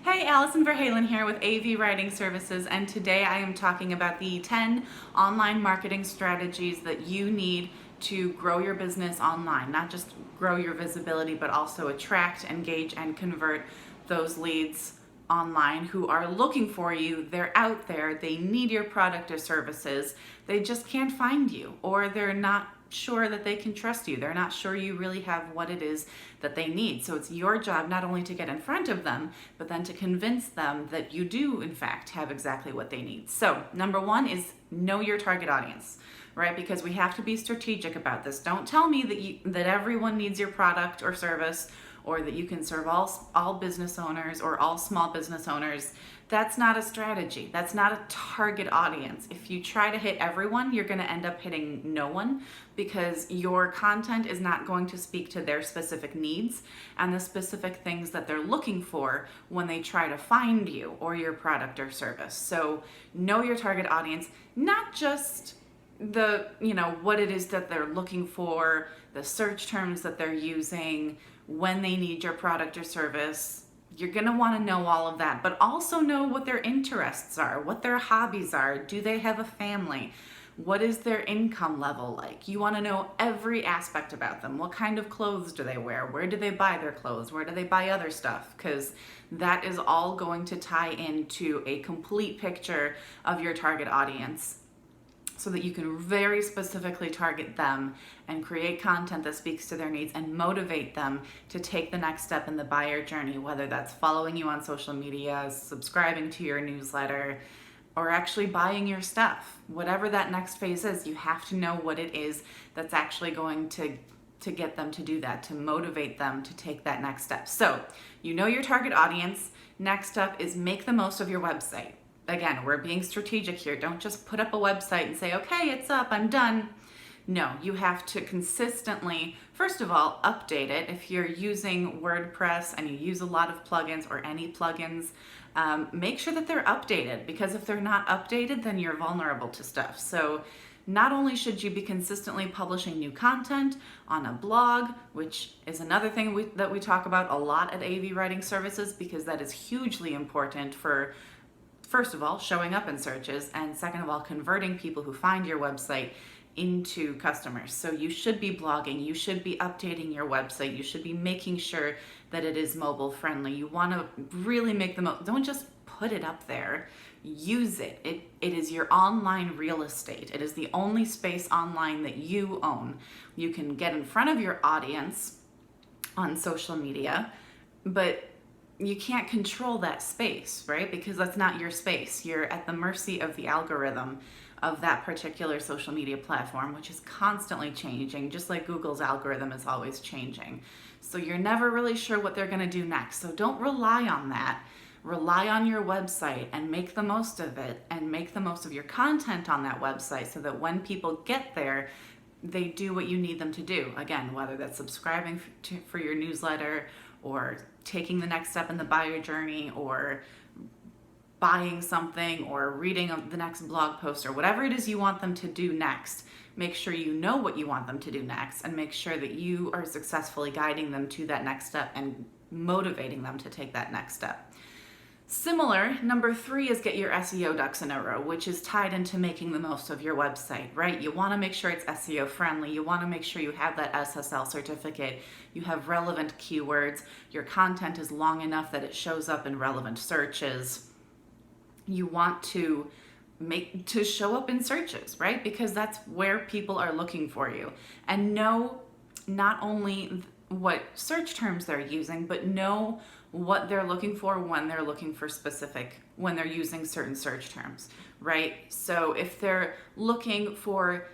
Hey, Allison Verhalen here with AV Writing Services, and today I am talking about the 10 online marketing strategies that you need to grow your business online. Not just grow your visibility, but also attract, engage, and convert those leads online who are looking for you. They're out there, they need your product or services, they just can't find you, or they're not sure that they can trust you. They're not sure you really have what it is that they need. So it's your job not only to get in front of them, but then to convince them that you do, in fact, have exactly what they need. So, number one is know your target audience, right? Because we have to be strategic about this. Don't tell me that everyone needs your product or service, or that you can serve all business owners or all small business owners. That's not a strategy. That's not a target audience. If you try to hit everyone, you're going to end up hitting no one, because your content is not going to speak to their specific needs and the specific things that they're looking for when they try to find you or your product or service. So know your target audience, not just what it is that they're looking for, the search terms that they're using, when they need your product or service. You're going to want to know all of that, but also know what their interests are, what their hobbies are. Do they have a family? What is their income level like? You want to know every aspect about them. What kind of clothes do they wear? Where do they buy their clothes? Where do they buy other stuff? Because that is all going to tie into a complete picture of your target audience, so that you can very specifically target them and create content that speaks to their needs and motivate them to take the next step in the buyer journey, whether that's following you on social media, subscribing to your newsletter, or actually buying your stuff. Whatever that next phase is, you have to know what it is that's actually going to get them to do that, to motivate them to take that next step. So you know your target audience. Next up is make the most of your website. Again, we're being strategic here. Don't just put up a website and say, okay, it's up, I'm done. No, you have to consistently, first of all, update it. If you're using WordPress and you use a lot of plugins or any plugins, make sure that they're updated, because if they're not updated, then you're vulnerable to stuff. So not only should you be consistently publishing new content on a blog, which is another thing that we talk about a lot at AV Writing Services, because that is hugely important for, first of all, showing up in searches, and second of all, converting people who find your website into customers. So you should be blogging, you should be updating your website, you should be making sure that it is mobile friendly. You want to really make the most, don't just put it up there, use it. It is your online real estate. It is the only space online that you own. You can get in front of your audience on social media, but you can't control that space, right? Because that's not your space. You're at the mercy of the algorithm of that particular social media platform, which is constantly changing, just like Google's algorithm is always changing. So you're never really sure what they're going to do next. So don't rely on that. Rely on your website and make the most of it, and make the most of your content on that website, so that when people get there, they do what you need them to do. Again, whether that's subscribing for your newsletter, or taking the next step in the buyer journey, or buying something, or reading the next blog post, or whatever it is you want them to do next. Make sure you know what you want them to do next, and make sure that you are successfully guiding them to that next step and motivating them to take that next step. Similar, number 3 is get your SEO ducks in a row, which is tied into making the most of your website, right? You want to make sure it's SEO friendly. You want to make sure you have that SSL certificate. You have relevant keywords. Your content is long enough that it shows up in relevant searches. You want to show up in searches, right? Because that's where people are looking for you. And know not only what search terms they're using, but know what they're looking for when they're using certain search terms, right? So if they're looking for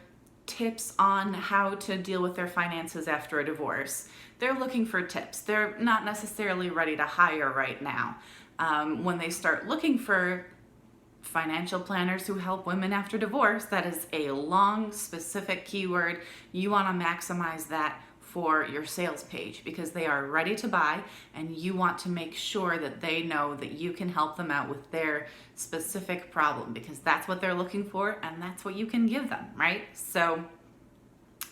tips on how to deal with their finances after a divorce, they're looking for tips. They're not necessarily ready to hire right now. When they start looking for financial planners who help women after divorce, that is a long, specific keyword. You want to maximize that for your sales page, because they are ready to buy, and you want to make sure that they know that you can help them out with their specific problem, because that's what they're looking for and that's what you can give them, right? So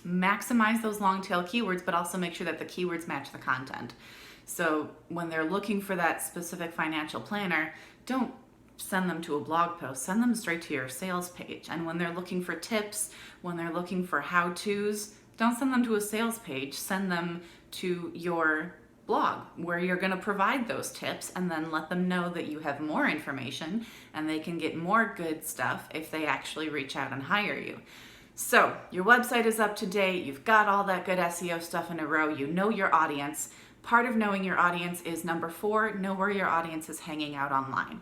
maximize those long tail keywords, but also make sure that the keywords match the content. So when they're looking for that specific financial planner, don't send them to a blog post, send them straight to your sales page. And when they're looking for tips, when they're looking for how-tos, don't send them to a sales page, send them to your blog where you're going to provide those tips, and then let them know that you have more information and they can get more good stuff if they actually reach out and hire you. So your website is up to date, you've got all that good SEO stuff in a row, you know your audience. Part of knowing your audience is number 4, know where your audience is hanging out online.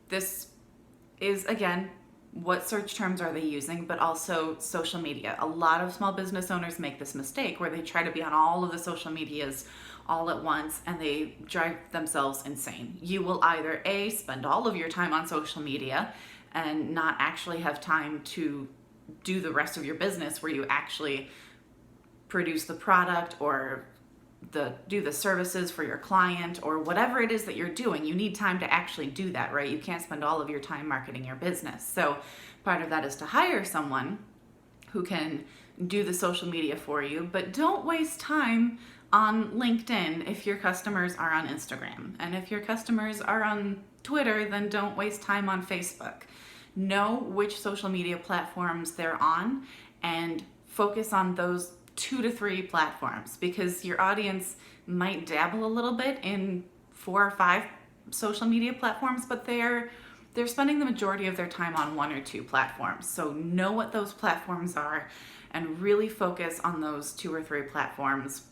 This is, again, what search terms are they using, but also social media. A lot of small business owners make this mistake where they try to be on all of the social medias all at once, and they drive themselves insane. You will either A, spend all of your time on social media and not actually have time to do the rest of your business where you actually produce the product or do the services for your client or whatever it is that you're doing. You need time to actually do that, right? You can't spend all of your time marketing your business. So part of that is to hire someone who can do the social media for you, but don't waste time on LinkedIn if your customers are on Instagram. And if your customers are on Twitter, then don't waste time on Facebook. Know which social media platforms they're on and focus on those 2 to 3 platforms, because your audience might dabble a little bit in 4 or 5 social media platforms, but they're spending the majority of their time on 1 or 2 platforms. So know what those platforms are and really focus on those 2 or 3 platforms,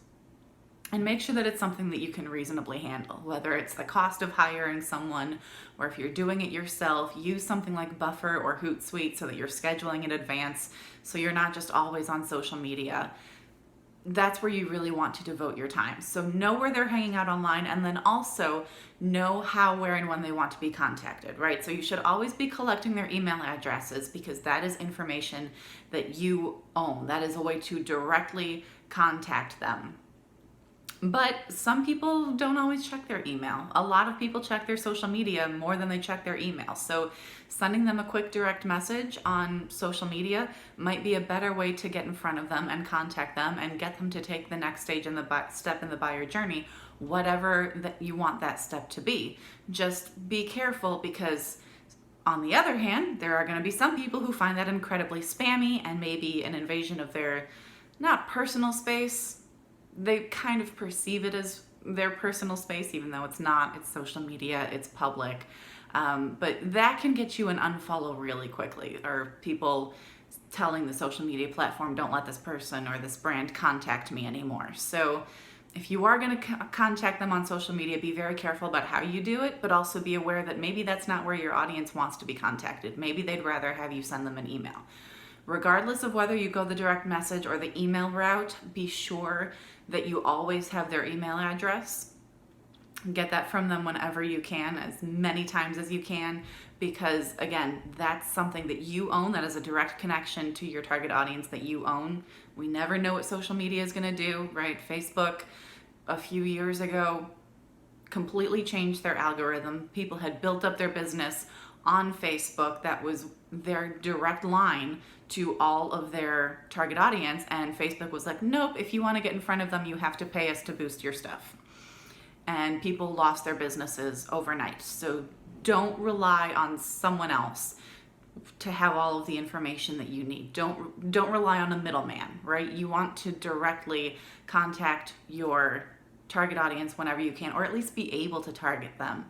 and make sure that it's something that you can reasonably handle. Whether it's the cost of hiring someone, or if you're doing it yourself, use something like Buffer or Hootsuite so that you're scheduling in advance, so you're not just always on social media. That's where you really want to devote your time. So know where they're hanging out online, and then also know how, where, and when they want to be contacted, right? So you should always be collecting their email addresses, because that is information that you own. That is a way to directly contact them. But some people don't always check their email. A lot of people check their social media more than they check their email. So sending them a quick direct message on social media might be a better way to get in front of them and contact them and get them to take the next stage in the step in the buyer journey, whatever that you want that step to be. Just be careful, because on the other hand, there are going to be some people who find that incredibly spammy and maybe an invasion of their, not personal space. They kind of perceive it as their personal space, even though it's not. It's social media, it's public. But that can get you an unfollow really quickly, or people telling the social media platform, don't let this person or this brand contact me anymore. So if you are going to contact them on social media, be very careful about how you do it, but also be aware that maybe that's not where your audience wants to be contacted. Maybe they'd rather have you send them an email. Regardless of whether you go the direct message or the email route, be sure that you always have their email address. Get that from them whenever you can, as many times as you can, because again, that's something that you own. That is a direct connection to your target audience that you own. We never know what social media is going to do, right? Facebook a few years ago completely changed their algorithm. People had built up their business on Facebook. That was their direct line to all of their target audience, and Facebook was like, nope, if you want to get in front of them, you have to pay us to boost your stuff. And people lost their businesses overnight. So don't rely on someone else to have all of the information that you need. Don't rely on a middleman, right? You want to directly contact your target audience whenever you can, or at least be able to target them.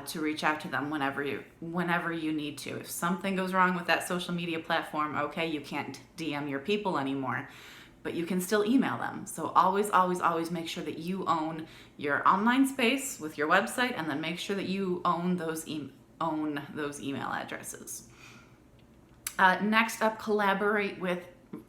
To reach out to them whenever you need to. If something goes wrong with that social media platform, okay, you can't DM your people anymore, but you can still email them. So always, always, always make sure that you own your online space with your website, and then make sure that you own those email addresses. Next up, collaborate with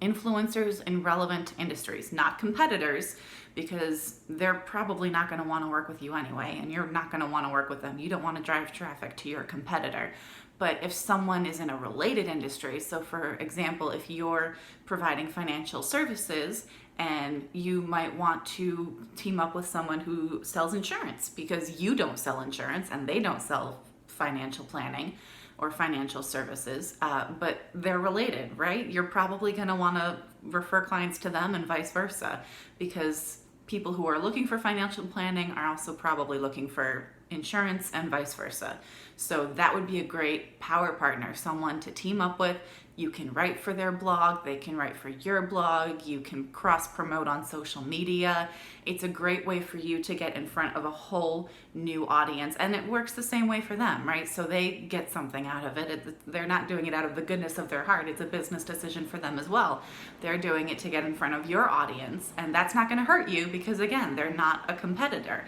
influencers in relevant industries, not competitors, because they're probably not going to want to work with you anyway, and you're not going to want to work with them. You don't want to drive traffic to your competitor. But if someone is in a related industry, so for example, if you're providing financial services and you might want to team up with someone who sells insurance, because you don't sell insurance and they don't sell financial planning or financial services, but they're related, right? You're probably going to want to refer clients to them and vice versa, because people who are looking for financial planning are also probably looking for insurance and vice versa. So that would be a great power partner, someone to team up with. You can write for their blog, they can write for your blog, you can cross promote on social media. It's a great way for you to get in front of a whole new audience, and it works the same way for them, right? So they get something out of it. They're not doing it out of the goodness of their heart. It's a business decision for them as well. They're doing it to get in front of your audience, and that's not going to hurt you because, again, they're not a competitor.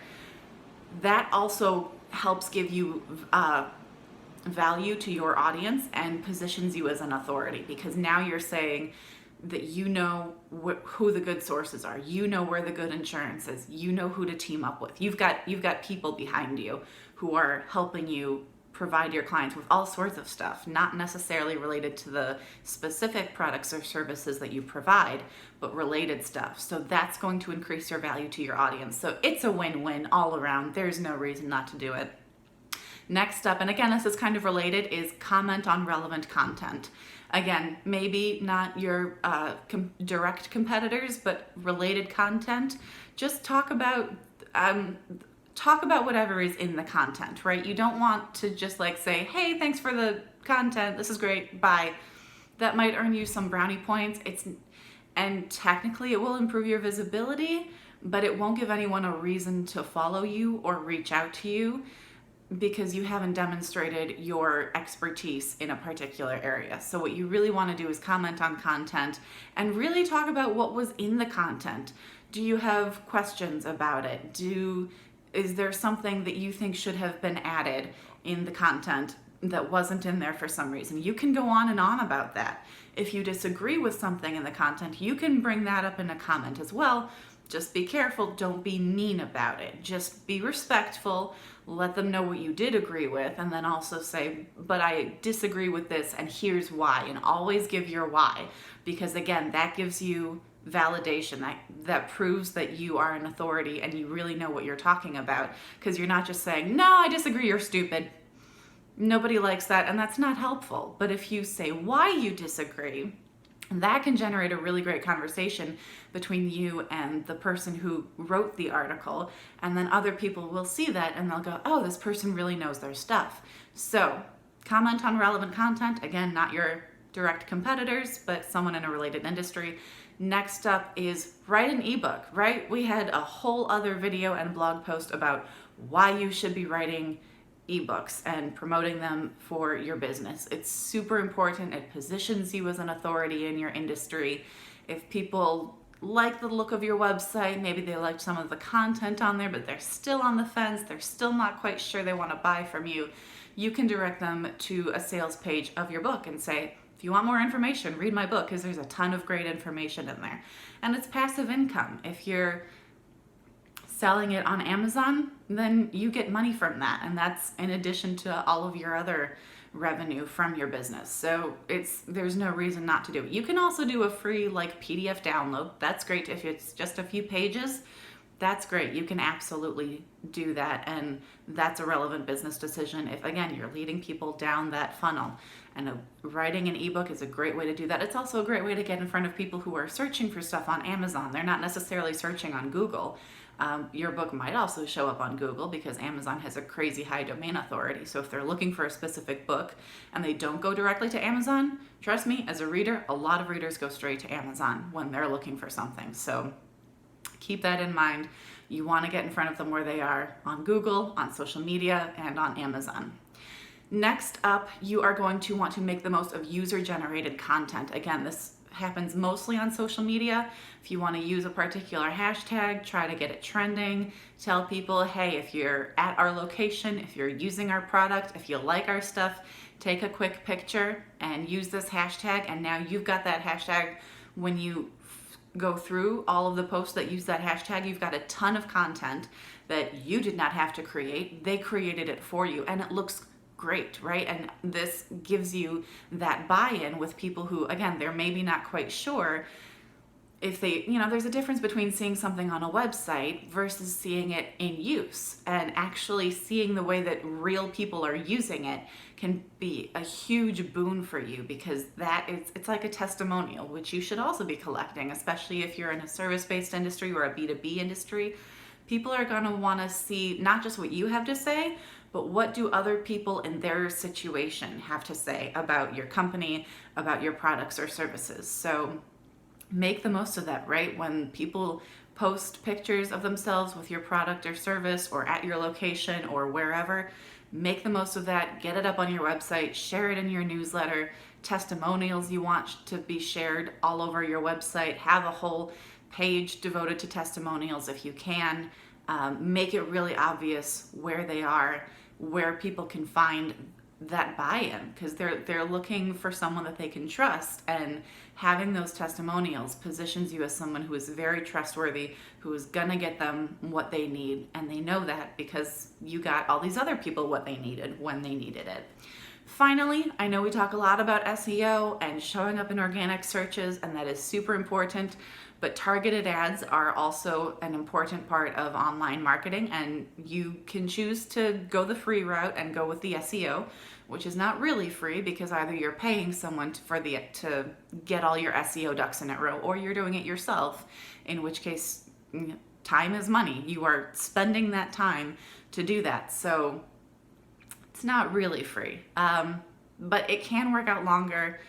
That also helps give you value to your audience and positions you as an authority, because now you're saying that you know who the good sources are, you know where the good insurance is, you know who to team up with. You've got people behind you who are helping you provide your clients with all sorts of stuff, not necessarily related to the specific products or services that you provide, but related stuff. So that's going to increase your value to your audience. So it's a win-win all around. There's no reason not to do it. Next up, and again, this is kind of related, is comment on relevant content. Again, maybe not your direct competitors, but related content. Just talk about whatever is in the content, right? You don't want to just like say, hey, thanks for the content, this is great, bye. That might earn you some brownie points. And technically it will improve your visibility, but it won't give anyone a reason to follow you or reach out to you, because you haven't demonstrated your expertise in a particular area. So what you really want to do is comment on content and really talk about what was in the content. Do you have questions about it? Is there something that you think should have been added in the content that wasn't in there for some reason? You can go on and on about that. If you disagree with something in the content, you can bring that up in a comment as well. Just be careful, don't be mean about it. Just be respectful, let them know what you did agree with, and then also say, but I disagree with this and here's why, and always give your why, because again, that gives you validation, that proves that you are an authority and you really know what you're talking about, because you're not just saying, no, I disagree, you're stupid. Nobody likes that, and that's not helpful. But if you say why you disagree, that can generate a really great conversation between you and the person who wrote the article, and then other people will see that and they'll go, oh, this person really knows their stuff. So comment on relevant content. Again, not your direct competitors, but someone in a related industry. Next up is write an ebook, right? We had a whole other video and blog post about why you should be writing ebooks and promoting them for your business. It's super important. It positions you as an authority in your industry. If people like the look of your website, maybe they liked some of the content on there, but they're still on the fence, they're still not quite sure they want to buy from you, you can direct them to a sales page of your book and say, if you want more information, read my book, because there's a ton of great information in there. And it's passive income. If you're selling it on Amazon, then you get money from that, and that's in addition to all of your other revenue from your business. So there's no reason not to do it. You can also do a free PDF download. That's great. If it's just a few pages, that's great. You can absolutely do that, and that's a relevant business decision if, again, you're leading people down that funnel. And writing an ebook is a great way to do that. It's also a great way to get in front of people who are searching for stuff on Amazon. They're not necessarily searching on Google. Your book might also show up on Google because Amazon has a crazy high domain authority. So if they're looking for a specific book and they don't go directly to Amazon, trust me, as a reader, a lot of readers go straight to Amazon when they're looking for something. So keep that in mind. You want to get in front of them where they are on Google, on social media, and on Amazon. Next up, you are going to want to make the most of user-generated content. Again, this happens mostly on social media. If you want to use a particular hashtag, try to get it trending. Tell people, hey, if you're at our location, if you're using our product, if you like our stuff, take a quick picture and use this hashtag. And now you've got that hashtag. When you go through all of the posts that use that hashtag, you've got a ton of content that you did not have to create. They created it for you, and it looks great, right? And this gives you that buy-in with people who, again, they're maybe not quite sure if they, there's a difference between seeing something on a website versus seeing it in use, and actually seeing the way that real people are using it can be a huge boon for you, because it's like a testimonial, which you should also be collecting, especially if you're in a service-based industry or a B2B industry. People are going to want to see not just what you have to say, but what do other people in their situation have to say about your company, about your products or services. So make the most of that, right? When people post pictures of themselves with your product or service or at your location or wherever, make the most of that, get it up on your website, share it in your newsletter, testimonials you want to be shared all over your website, have a whole page devoted to testimonials if you can. Make it really obvious where they are, where people can find that buy-in, because they're looking for someone that they can trust, and having those testimonials positions you as someone who is very trustworthy, who is gonna get them what they need, and they know that because you got all these other people what they needed when they needed it. Finally, I know we talk a lot about SEO and showing up in organic searches, and that is super important, but targeted ads are also an important part of online marketing, and you can choose to go the free route and go with the SEO, which is not really free, because either you're paying someone to get all your SEO ducks in a row, or you're doing it yourself, in which case time is money. You are spending that time to do that. So it's not really free, but it can work out longer,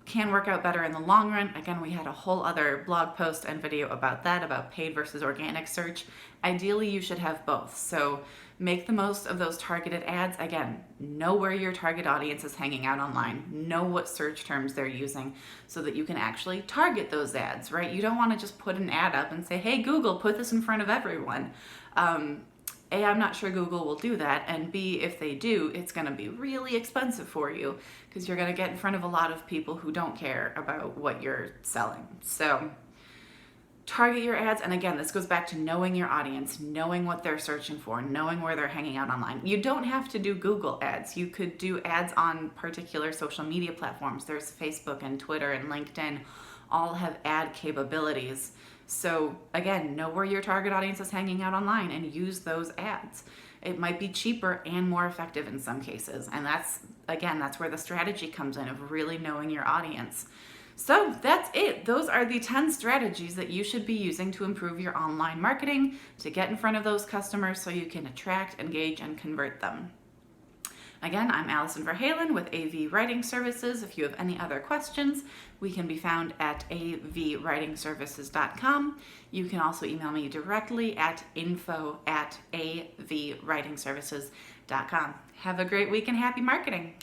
can work out better in the long run. Again, we had a whole other blog post and video about that, about paid versus organic search. Ideally, you should have both. So make the most of those targeted ads. Again, know where your target audience is hanging out online. Know what search terms they're using so that you can actually target those ads, right? You don't want to just put an ad up and say, hey, Google, put this in front of everyone. A, I'm not sure Google will do that, and B, if they do, it's going to be really expensive for you, because you're going to get in front of a lot of people who don't care about what you're selling. So target your ads, and again, this goes back to knowing your audience, knowing what they're searching for, knowing where they're hanging out online. You don't have to do Google ads. You could do ads on particular social media platforms. There's Facebook and Twitter and LinkedIn, all have ad capabilities. So again, know where your target audience is hanging out online and use those ads. It might be cheaper and more effective in some cases. And that's where the strategy comes in, of really knowing your audience. So that's it. Those are the 10 strategies that you should be using to improve your online marketing, to get in front of those customers so you can attract, engage, and convert them. Again, I'm Allison Verhalen with AV Writing Services. If you have any other questions, we can be found at avwritingservices.com. You can also email me directly at info@avwritingservices.com. Have a great week and happy marketing.